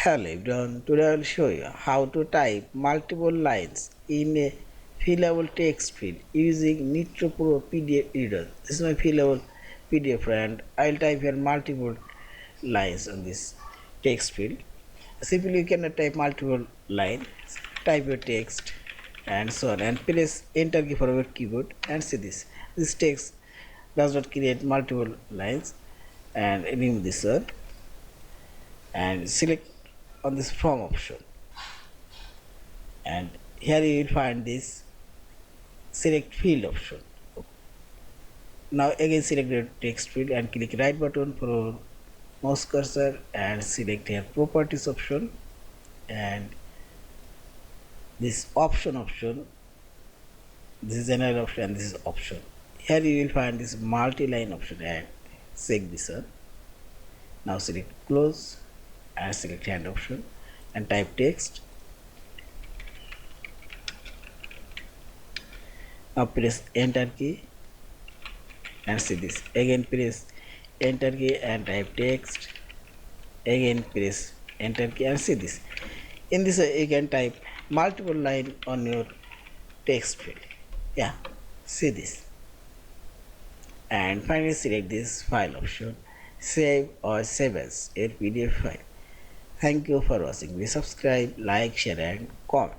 Hello everyone, today I will show you how to type multiple lines in a fillable text field using Nitro Pro PDF Editor. This is my fillable PDF and I will type here multiple lines on this text field. Simply you can type multiple lines, type your text and so on and press enter key for your keyboard and see this. This text does not create multiple lines and remove this one and select on this from option, and here you will find this select field option. Now again select the text field and click right button for mouse cursor and select here properties option and this option, this is general option and this is option. Here you will find this multi-line option and check this one. Now select close and select hand option and type text. Now press enter key and see this. Again press enter key and type text. Again press enter key and see this. In this way you can type multiple line on your text field. Yeah, see this. And finally select this file option, save or save as a PDF file. Thank you for watching. Please subscribe, like, share and comment.